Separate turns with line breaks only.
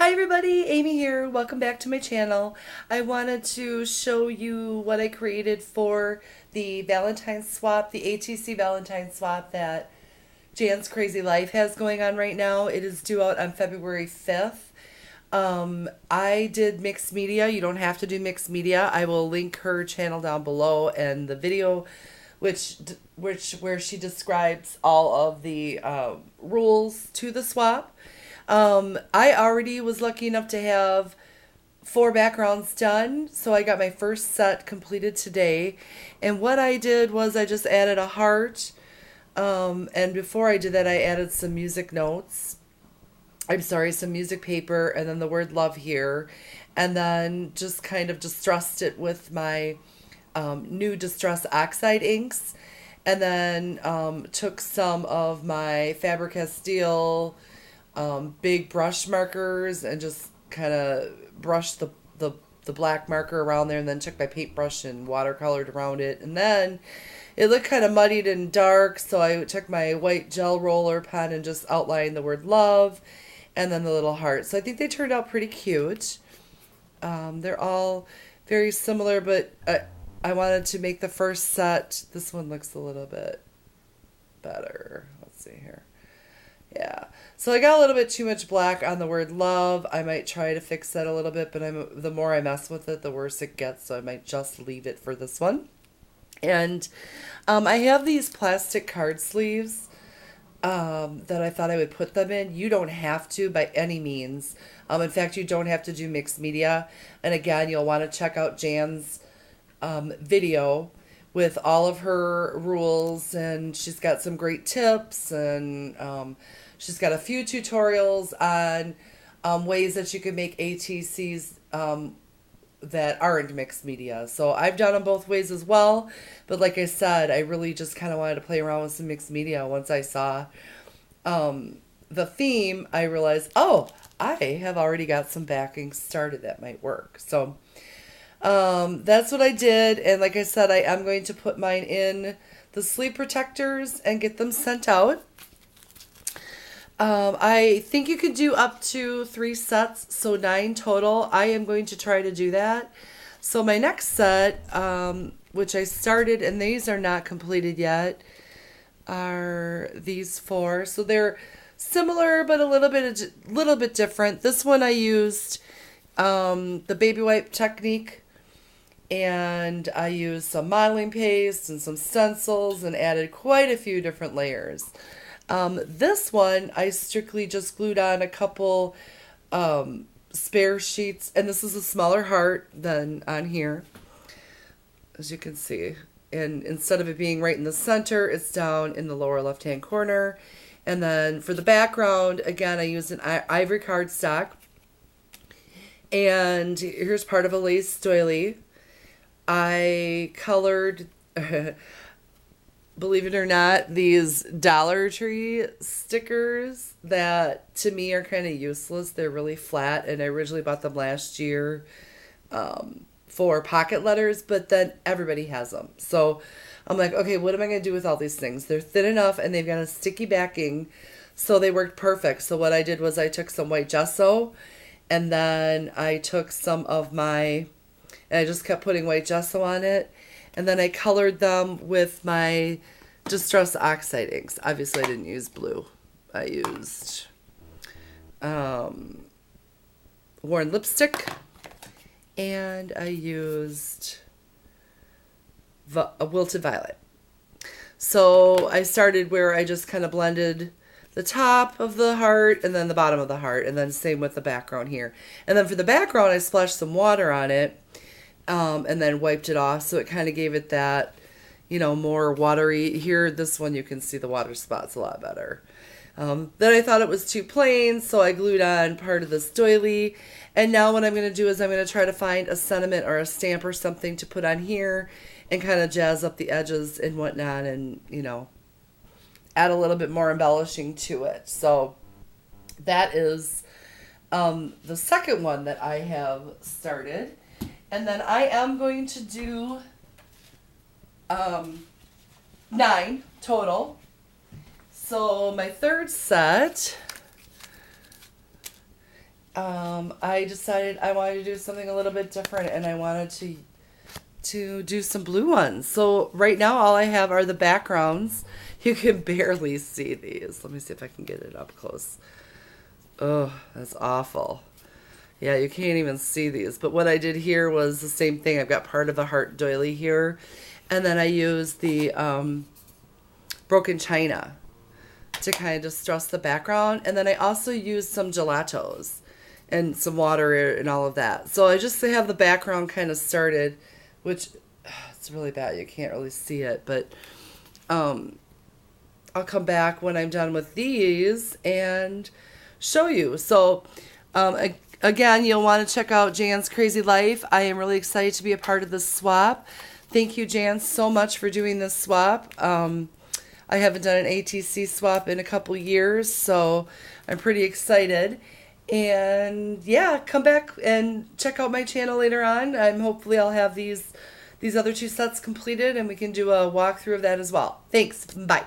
Hi everybody, Amy here. Welcome back to my channel. I wanted to show you what I created for the Valentine Swap, the ATC Valentine Swap that Janscrazylife has going on right now. It is due out on February 5th. I did mixed media. You don't have to do mixed media. I will link her channel down below and the video where she describes all of the rules to the swap. I already was lucky enough to have 4 backgrounds done, so I got my first set completed today. And what I did was I just added a heart, and before I did that, I added some music notes. Some music paper, and then the word love here, and then just kind of distressed it with my new Distress Oxide inks, and then took some of my Faber-Castell big brush markers and just kind of brushed the black marker around there, and then took my paintbrush and watercolored around it. And then it looked kind of muddied and dark, so I took my white gel roller pen and just outlined the word love and then the little heart. So I think they turned out pretty cute. They're all very similar, but I wanted to make the first set. This one looks a little bit better. Let's see here. Yeah. So I got a little bit too much black on the word love. I might try to fix that a little bit, but the more I mess with it, the worse it gets. So I might just leave it for this one. And I have these plastic card sleeves that I thought I would put them in. You don't have to by any means. In fact, you don't have to do mixed media. And again, you'll want to check out Jan's video with all of her rules, and she's got some great tips, and she's got a few tutorials on ways that you can make ATCs that aren't mixed media. So I've done them both ways as well, but like I said, I really just kind of wanted to play around with some mixed media. Once I saw the theme, I realized, oh, I have already got some backing started that might work. So that's what I did, and like I said, I am going to put mine in the sleeve protectors and get them sent out. I think you can do up to 3 sets, so 9 total. I am going to try to do that. So my next set, which I started, and these are not completed yet, are these 4. So they're similar, but a little bit different. This one I used the baby wipe technique, and I used some modeling paste and some stencils and added quite a few different layers. This one, I strictly just glued on a couple spare sheets, and this is a smaller heart than on here, as you can see. And instead of it being right in the center, it's down in the lower left-hand corner. And then for the background, again, I used an ivory cardstock. And here's part of a lace doily. I colored... believe it or not, these Dollar Tree stickers that to me are kind of useless. They're really flat, and I originally bought them last year for pocket letters, but then everybody has them. So I'm like, okay, what am I going to do with all these things? They're thin enough, and they've got a sticky backing, so they worked perfect. So what I did was I took some white gesso, and then I took some of my, and I just kept putting white gesso on it. And then I colored them with my Distress Oxide inks. Obviously, I didn't use blue. I used Worn Lipstick. And I used a Wilted Violet. So I started where I just kind of blended the top of the heart and then the bottom of the heart. And then same with the background here. And then for the background, I splashed some water on it. And then wiped it off, so it kind of gave it that, more watery. Here, this one, you can see the water spots a lot better. Then I thought it was too plain, so I glued on part of this doily. And now what I'm going to do is I'm going to try to find a sentiment or a stamp or something to put on here and kind of jazz up the edges and whatnot, and, add a little bit more embellishing to it. So that is the second one that I have started. And then I am going to do 9 total. So my third set I decided I wanted to do something a little bit different, and I wanted to do some blue ones. So right now all I have are the backgrounds. You can barely see these. Let me see if I can get it up close. Oh, that's awful. Yeah, you can't even see these. But what I did here was the same thing. I've got part of the heart doily here. And then I used the broken china to kind of distress the background. And then I also used some gelatos and some water and all of that. So I just have the background kind of started, which it's really bad. You can't really see it. But I'll come back when I'm done with these and show you. So again, you'll want to check out Janscrazylife. I am really excited to be a part of this swap. Thank you, Jan, so much for doing this swap. I haven't done an ATC swap in a couple years, so I'm pretty excited. And yeah, come back and check out my channel later on. Hopefully I'll have these other two sets completed, and we can do a walkthrough of that as well. Thanks. Bye.